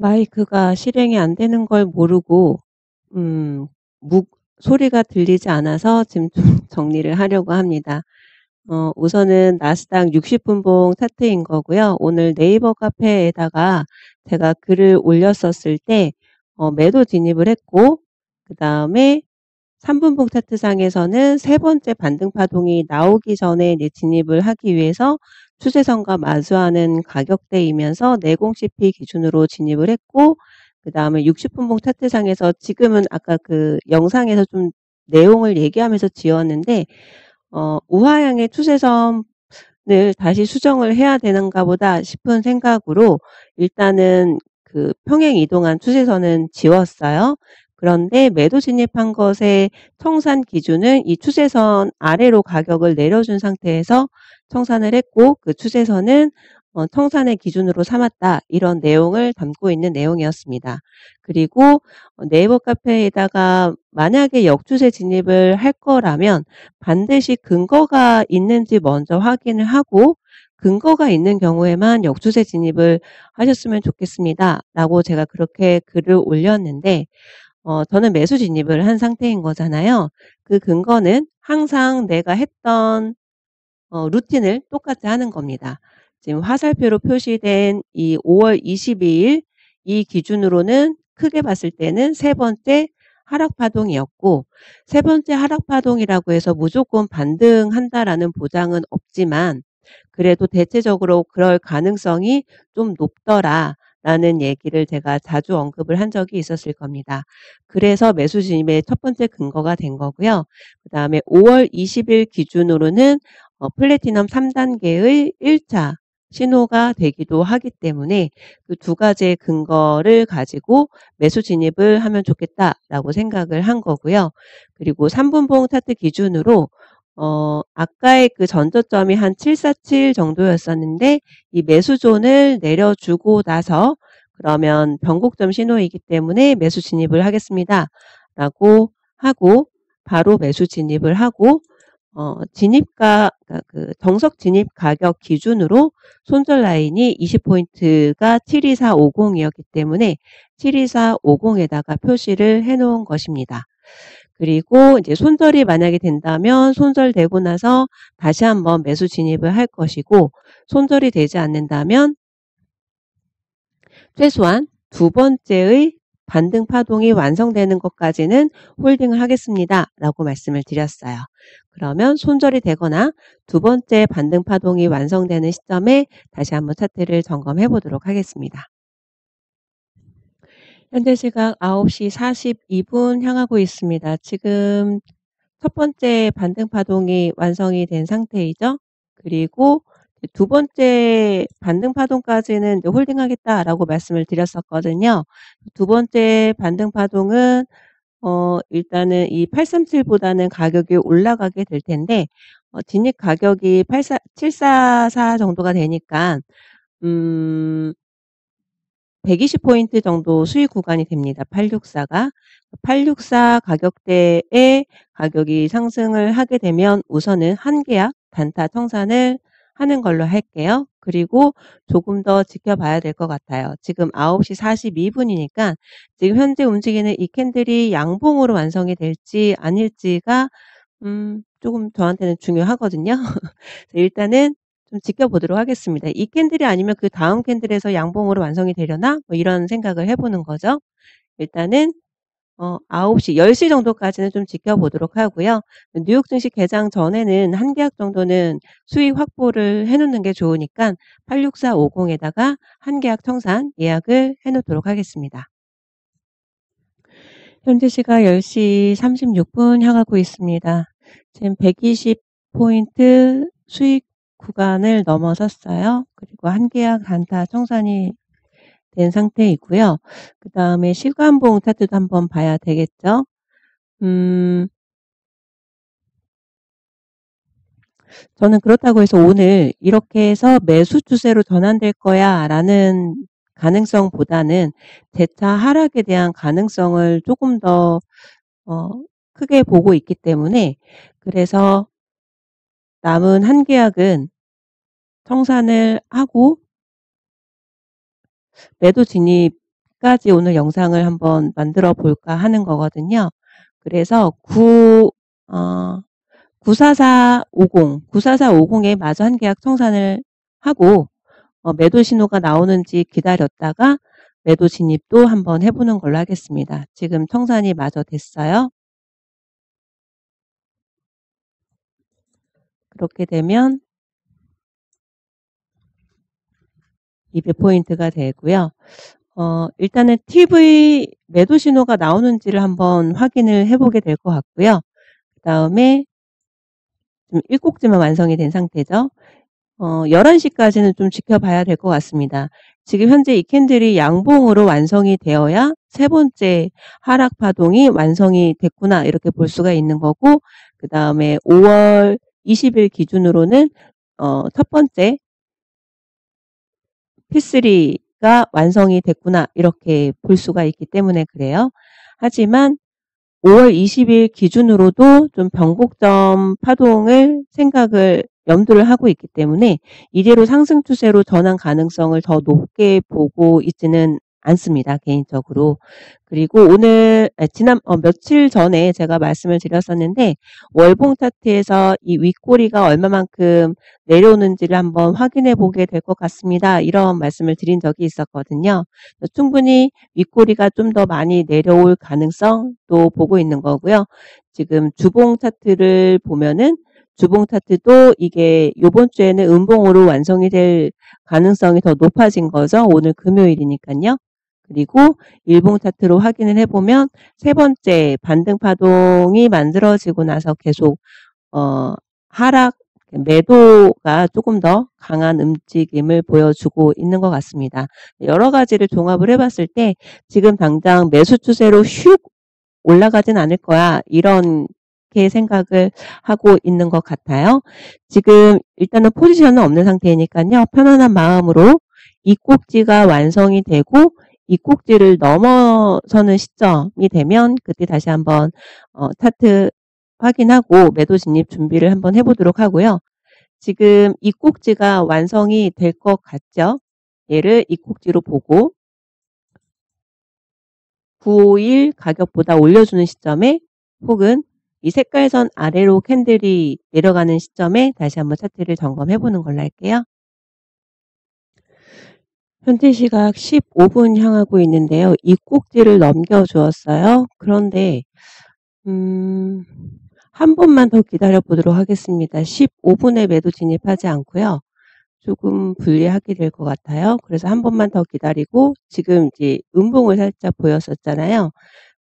마이크가 실행이 안 되는 걸 모르고 음 묵 소리가 들리지 않아서 지금 좀 정리를 하려고 합니다. 우선은 나스닥 60 분봉 차트인 거고요. 오늘 네이버 카페에다가 제가 글을 올렸었을 때 매도 진입을 했고, 그다음에 3 분봉 차트상에서는 세 번째 반등 파동이 나오기 전에 이제 진입을 하기 위해서 추세선과 마주하는 가격대이면서 내공 CP 기준으로 진입을 했고, 그다음에 60 분봉 차트상에서 지금은 아까 그 영상에서 좀 내용을 얘기하면서 지웠는데, 우하향의 추세선을 다시 수정을 해야 되는가 보다 싶은 생각으로 일단은 그 평행 이동한 추세선은 지웠어요. 그런데 매도 진입한 것의 청산 기준은 이 추세선 아래로 가격을 내려준 상태에서 청산을 했고, 그 추세선은 청산의 기준으로 삼았다, 이런 내용을 담고 있는 내용이었습니다. 그리고 네이버 카페에다가 만약에 역추세 진입을 할 거라면 반드시 근거가 있는지 먼저 확인을 하고, 근거가 있는 경우에만 역추세 진입을 하셨으면 좋겠습니다, 라고 제가 그렇게 글을 올렸는데, 저는 매수 진입을 한 상태인 거잖아요. 그 근거는 항상 내가 했던 루틴을 똑같이 하는 겁니다. 지금 화살표로 표시된 이 5월 22일 이 기준으로는 크게 봤을 때는 세 번째 하락 파동이었고, 세 번째 하락 파동이라고 해서 무조건 반등한다라는 보장은 없지만 그래도 대체적으로 그럴 가능성이 좀 높더라라는 얘기를 제가 자주 언급을 한 적이 있었을 겁니다. 그래서 매수 진입의 첫 번째 근거가 된 거고요. 그다음에 5월 20일 기준으로는 플래티넘 3단계의 1차 신호가 되기도 하기 때문에 그 두 가지의 근거를 가지고 매수 진입을 하면 좋겠다라고 생각을 한 거고요. 그리고 3분봉 차트 기준으로 아까의 그 전저점이 한 747 정도였었는데, 이 매수존을 내려주고 나서 그러면 변곡점 신호이기 때문에 매수 진입을 하겠습니다라고 하고, 바로 매수 진입을 하고, 진입가, 그러니까 그 정석 진입 가격 기준으로 손절 라인이 20포인트가 72450이었기 때문에 72450에다가 표시를 해 놓은 것입니다. 그리고 이제 손절이 만약에 된다면 손절되고 나서 다시 한번 매수 진입을 할 것이고, 손절이 되지 않는다면 최소한 두 번째의 반등 파동이 완성되는 것까지는 홀딩을 하겠습니다라고 말씀을 드렸어요. 그러면 손절이 되거나 두 번째 반등 파동이 완성되는 시점에 다시 한번 차트를 점검해 보도록 하겠습니다. 현재 시각 9시 42분 향하고 있습니다. 지금 첫 번째 반등 파동이 완성이 된 상태이죠. 그리고 두 번째 반등 파동까지는 이제 홀딩하겠다라고 말씀을 드렸었거든요. 두 번째 반등 파동은 일단은 이 837 보다는 가격이 올라가게 될 텐데, 진입 가격이 744 정도가 되니까 음 120 포인트 정도 수익 구간이 됩니다. 864가. 864 가격대에 가격이 상승을 하게 되면 우선은 한 계약 단타 청산을 하는 걸로 할게요. 그리고 조금 더 지켜봐야 될 것 같아요. 지금 9시 42분이니까 지금 현재 움직이는 이 캔들이 양봉으로 완성이 될지 아닐지가 조금 저한테는 중요하거든요. 일단은 좀 지켜보도록 하겠습니다. 이 캔들이 아니면 그다음 캔들에서 양봉으로 완성이 되려나? 뭐 이런 생각을 해 보는 거죠. 일단은 9시, 10시 정도까지는 좀 지켜보도록 하고요. 뉴욕 증시 개장 전에는 한 계약 정도는 수익 확보를 해 놓는 게 좋으니까 86450에다가 한 계약 청산 예약을 해 놓도록 하겠습니다. 현재 시각 10시 36분 향하고 있습니다. 지금 120 포인트 수익 구간을 넘어섰어요. 그리고 한 계약 단타 청산이 된 상태이고요. 그다음에 시간봉 차트도 한번 봐야 되겠죠. 저는 그렇다고 해서 오늘 이렇게 해서 매수 추세로 전환될 거야라는 가능성보다는 재차 하락에 대한 가능성을 조금 더 어 크게 보고 있기 때문에, 그래서 남은 한 계약은 청산을 하고 매도 진입 여기까지 오늘 영상을 한번 만들어 볼까 하는 거거든요. 그래서 94450에 마저 한 계약 청산을 하고 매도 신호가 나오는지 기다렸다가 매도 진입도 한번 해보는 걸로 하겠습니다. 지금 청산이 마저 됐어요. 그렇게 되면 200포인트가 되고요. 일단은 TV 매도 신호가 나오는지를 한번 확인을 해보게 될 것 같고요. 그 다음에 지금 1꼭지만 완성이 된 상태죠. 11시까지는 좀 지켜봐야 될 것 같습니다. 지금 현재 이 캔들이 양봉으로 완성이 되어야 세 번째 하락 파동이 완성이 됐구나 이렇게 볼 수가 있는 거고, 그 다음에 5월 20일 기준으로는 첫 번째 P3가 완성이 됐구나 이렇게 볼 수가 있기 때문에 그래요. 하지만 5월 20일 기준으로도 좀 변곡점 파동을 염두를 하고 있기 때문에 이대로 상승 추세로 전환 가능성을 더 높게 보고 있지는 않습니다. 개인적으로. 그리고 오늘 며칠 전에 제가 말씀을 드렸었는데 월봉 차트에서 이 윗꼬리가 얼마만큼 내려오는지를 한번 확인해 보게 될 것 같습니다. 이런 말씀을 드린 적이 있었거든요. 충분히 윗꼬리가 좀 더 많이 내려올 가능성도 보고 있는 거고요. 지금 주봉 차트를 보면은 주봉 차트도 이게 이번 주에는 음봉으로 완성이 될 가능성이 더 높아진 거죠. 오늘 금요일이니까요. 그리고 일봉 차트로 확인을 해보면 세 번째 반등 파동이 만들어지고 나서 계속 하락 매도가 조금 더 강한 움직임을 보여주고 있는 것 같습니다. 여러 가지를 종합을 해봤을 때 지금 당장 매수 추세로 슉 올라가진 않을 거야 이렇게 생각을 하고 있는 것 같아요. 지금 일단은 포지션은 없는 상태니까요. 편안한 마음으로 이 꼭지가 완성이 되고 이 꼭지를 넘어서는 시점이 되면 그때 다시 한번 차트 확인하고 매도 진입 준비를 한번 해보도록 하고요. 지금 이 꼭지가 완성이 될 것 같죠? 얘를 이 꼭지로 보고 951 가격보다 올려주는 시점에 혹은 이 색깔선 아래로 캔들이 내려가는 시점에 다시 한번 차트를 점검해 보는 걸로 할게요. 현재 시각 15분 향하고 있는데요. 이 꼭지를 넘겨주었어요. 그런데 한 번만 더 기다려 보도록 하겠습니다. 15분에 매도 진입하지 않고요. 조금 불리하게 될 것 같아요. 그래서 한 번만 더 기다리고 지금 이제 음봉을 살짝 보였었잖아요.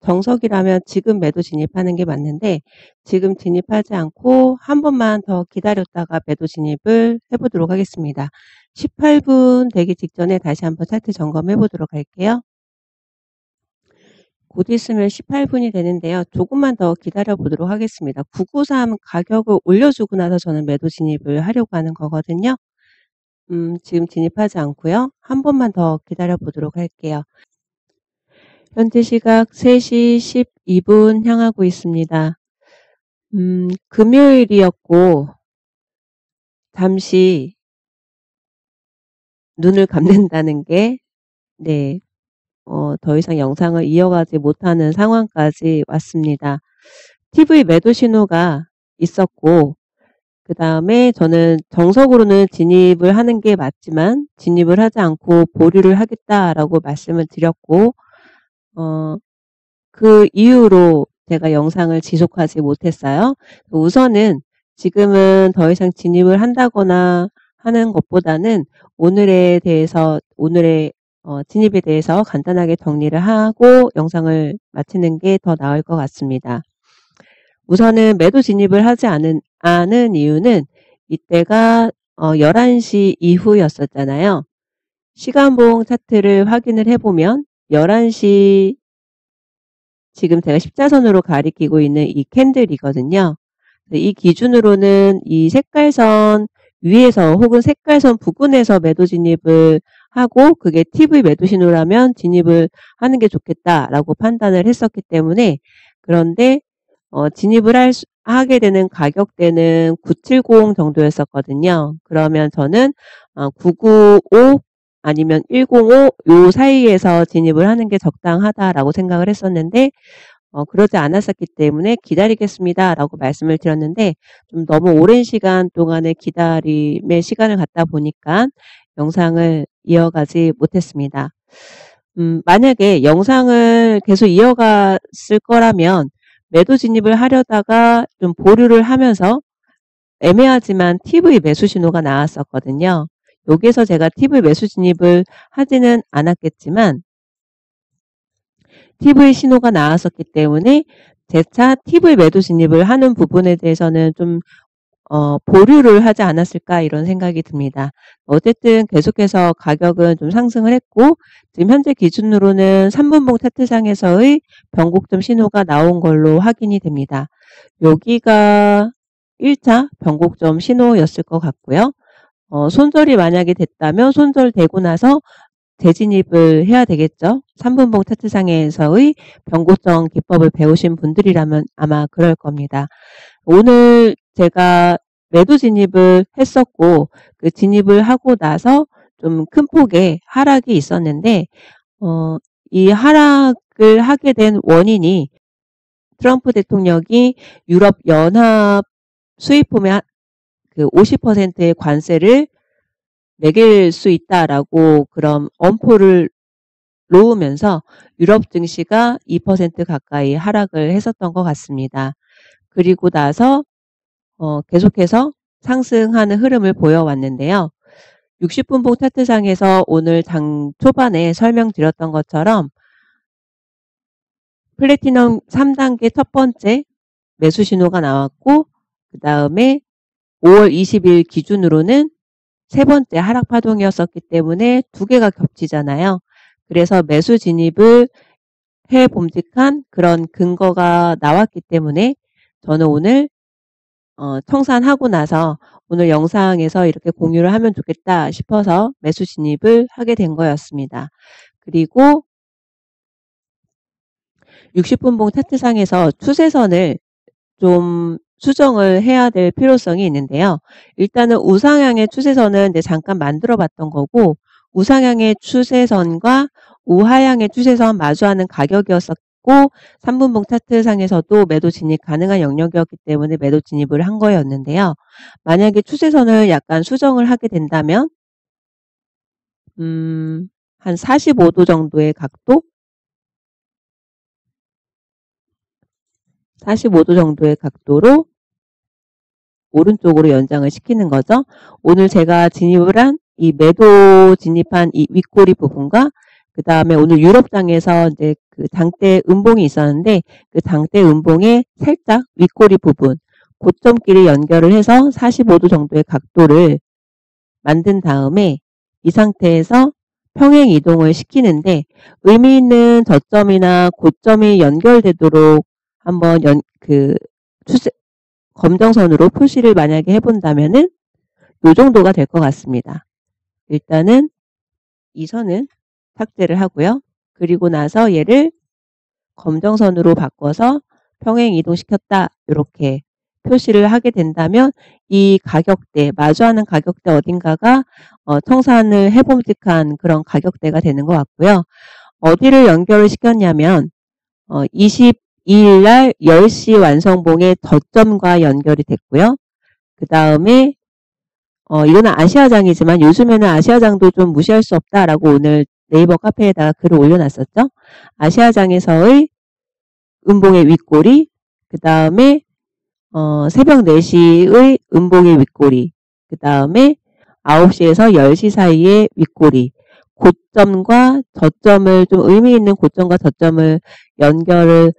정석이라면 지금 매도 진입하는 게 맞는데 지금 진입하지 않고 한 번만 더 기다렸다가 매도 진입을 해보도록 하겠습니다. 18분 되기 직전에 다시 한번 차트 점검해 보도록 할게요. 곧 있으면 18분이 되는데요. 조금만 더 기다려 보도록 하겠습니다. 993 가격을 올려주고 나서 저는 매도 진입을 하려고 하는 거거든요. 지금 진입하지 않고요. 한 번만 더 기다려 보도록 할게요. 현재 시각 3시 12분 향하고 있습니다. 금요일이었고 잠시 눈을 감는다는 게 더 이상 영상을 이어가지 못하는 상황까지 왔습니다. TV 매도 신호가 있었고 그 다음에 저는 정석으로는 진입을 하는 게 맞지만 진입을 하지 않고 보류를 하겠다라고 말씀을 드렸고 그 이후로 제가 영상을 지속하지 못했어요. 우선은 지금은 더 이상 진입을 한다거나 하는 것보다는 오늘의 진입에 대해서 간단하게 정리를 하고 영상을 마치는 게 더 나을 것 같습니다. 우선은 매도 진입을 하지 않은 이유는 이때가 11시 이후였었잖아요. 시간봉 차트를 확인을 해보면 11시 지금 제가 십자선으로 가리키고 있는 이 캔들이거든요. 이 기준으로는 이 색깔선 위에서 혹은 색깔선 부근에서 매도 진입을 하고 그게 TV 매도 신호라면 진입을 하는 게 좋겠다라고 판단을 했었기 때문에 그런데 진입을 하게 되는 가격대는 970 정도였었거든요. 그러면 저는 아니면 105 요 사이에서 진입을 하는 게 적당하다라고 생각을 했었는데 그러지 않았었기 때문에 기다리겠습니다라고 말씀을 드렸는데 좀 너무 오랜 시간 동안의 기다림의 시간을 갖다 보니까 영상을 이어가지 못했습니다. 만약에 영상을 계속 이어갔을 거라면 매도 진입을 하려다가 좀 보류를 하면서 애매하지만 TV 매수 신호가 나왔었거든요. 여기에서 제가 TV 매수 진입을 하지는 않았겠지만 TV 신호가 나왔었기 때문에 재차 TV 매도 진입을 하는 부분에 대해서는 좀 보류를 하지 않았을까 이런 생각이 듭니다. 어쨌든 계속해서 가격은 좀 상승을 했고 지금 현재 기준으로는 3분봉 차트상에서의 변곡점 신호가 나온 걸로 확인이 됩니다. 여기가 1차 변곡점 신호였을 것 같고요. 손절이 만약에 됐다면 손절되고 나서 재진입을 해야 되겠죠. 3분봉 차트상에서의 변곡점 기법을 배우신 분들이라면 아마 그럴 겁니다. 오늘 제가 매도 진입을 했었고 그 진입을 하고 나서 좀 큰 폭의 하락이 있었는데 이 하락을 하게 된 원인이 트럼프 대통령이 유럽 연합 수입품의 그 50%의 관세를 매길 수 있다라고 그런 엄포를 놓으면서 유럽 증시가 2% 가까이 하락을 했었던 것 같습니다. 그리고 나서 계속해서 상승하는 흐름을 보여왔는데요. 60분봉 차트상에서 오늘 장 초반에 설명드렸던 것처럼 플래티넘 3단계 첫 번째 매수 신호가 나왔고 그 다음에 5월 20일 기준으로는 세 번째 하락 파동이었었기 때문에 두 개가 겹치잖아요. 그래서 매수 진입을 해 봄직한 그런 근거가 나왔기 때문에 저는 오늘 청산하고 나서 오늘 영상에서 이렇게 공유를 하면 좋겠다 싶어서 매수 진입을 하게 된 거였습니다. 그리고 60분봉 차트상에서 추세선을 좀 수정을 해야 될 필요성이 있는데요. 일단은 우상향의 추세선은 이제 잠깐 만들어 봤던 거고 우상향의 추세선과 우하향의 추세선 마주하는 가격이었었고 3분봉 차트상에서도 매도 진입 가능한 영역이었기 때문에 매도 진입을 한 거였는데요. 만약에 추세선을 약간 수정을 하게 된다면 한 45도 정도의 각도? 45도 정도의 각도로 오른쪽으로 연장을 시키는 거죠. 오늘 제가 진입을 한 이 매도 진입한 이 윗꼬리 부분과 그 다음에 오늘 유럽장에서 이제 그 장대 음봉이 있었는데 그 장대 음봉의 살짝 윗꼬리 부분 고점끼리 연결을 해서 45도 정도의 각도를 만든 다음에 이 상태에서 평행 이동을 시키는데 의미 있는 저점이나 고점이 연결되도록 한번 검정선으로 표시를 만약에 해본다면은 이 정도가 될 것 같습니다. 일단은 이 선은 삭제를 하고요. 그리고 나서 얘를 검정선으로 바꿔서 평행 이동시켰다. 이렇게 표시를 하게 된다면 이 가격대, 마주하는 가격대 어딘가가 청산을 해봄직한 그런 가격대가 되는 것 같고요. 어디를 연결을 시켰냐면 22일 날 10시 완성봉의 저점과 연결이 됐고요. 그 다음에 이거는 아시아장이지만 요즘에는 아시아장도 좀 무시할 수 없다라고 오늘 네이버 카페에다가 글을 올려놨었죠. 아시아장에서의 음봉의 윗꼬리, 그 다음에 새벽 4시의 음봉의 윗꼬리, 그 다음에 9시에서 10시 사이의 윗꼬리, 고점과 저점을 좀 의미 있는 고점과 저점을 연결을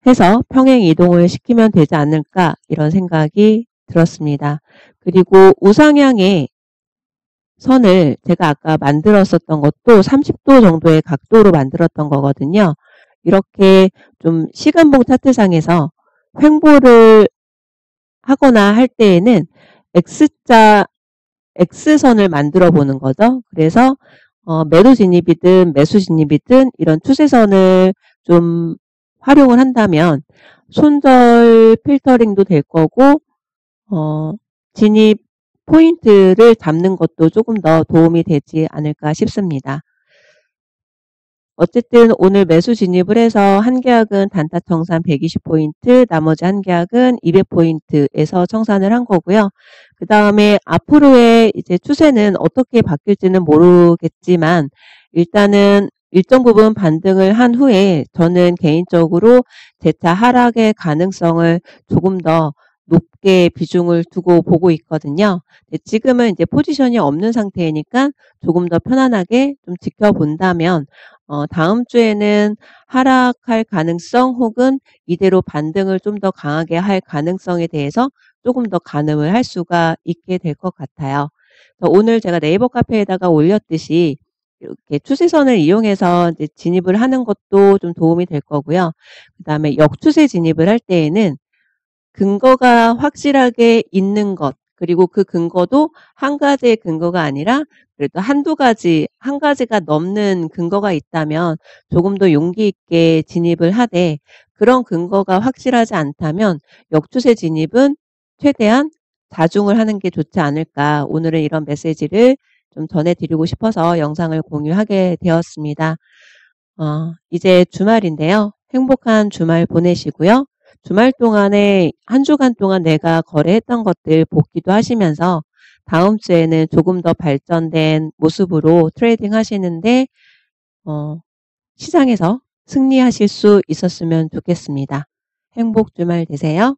해서 평행 이동을 시키면 되지 않을까 이런 생각이 들었습니다. 그리고 우상향의 선을 제가 아까 만들었었던 것도 30도 정도의 각도로 만들었던 거거든요. 이렇게 좀 시간봉 차트상에서 횡보를 하거나 할 때에는 X선을 만들어 보는 거죠. 그래서 매도 진입이든 매수 진입이든 이런 추세선을 좀 활용을 한다면 손절 필터링도 될 거고 진입 포인트를 잡는 것도 조금 더 도움이 되지 않을까 싶습니다. 어쨌든 오늘 매수 진입을 해서 한 계약은 단타 청산 120포인트, 나머지 한 계약은 200포인트에서 청산을 한 거고요. 그 다음에 앞으로의 이제 추세는 어떻게 바뀔지는 모르겠지만 일단은 일정 부분 반등을 한 후에 저는 개인적으로 재차 하락의 가능성을 조금 더 높게 비중을 두고 보고 있거든요. 지금은 이제 포지션이 없는 상태이니까 조금 더 편안하게 좀 지켜본다면 다음 주에는 하락할 가능성 혹은 이대로 반등을 좀 더 강하게 할 가능성에 대해서 조금 더 가늠을 할 수가 있게 될 것 같아요. 오늘 제가 네이버 카페에다가 올렸듯이 이렇게 추세선을 이용해서 이제 진입을 하는 것도 좀 도움이 될 거고요. 그다음에 역추세 진입을 할 때에는 근거가 확실하게 있는 것, 그리고 그 근거도 한 가지의 근거가 아니라 그래도 한두 가지, 한 가지가 넘는 근거가 있다면 조금 더 용기 있게 진입을 하되, 그런 근거가 확실하지 않다면 역추세 진입은 최대한 자중을 하는 게 좋지 않을까. 오늘은 이런 메시지를 좀 전해드리고 싶어서 영상을 공유하게 되었습니다. 이제 주말인데요. 행복한 주말 보내시고요. 주말 동안에 한 주간 동안 내가 거래했던 것들 복기도 하시면서 다음 주에는 조금 더 발전된 모습으로 트레이딩 하시는데 시장에서 승리하실 수 있었으면 좋겠습니다. 행복 주말 되세요.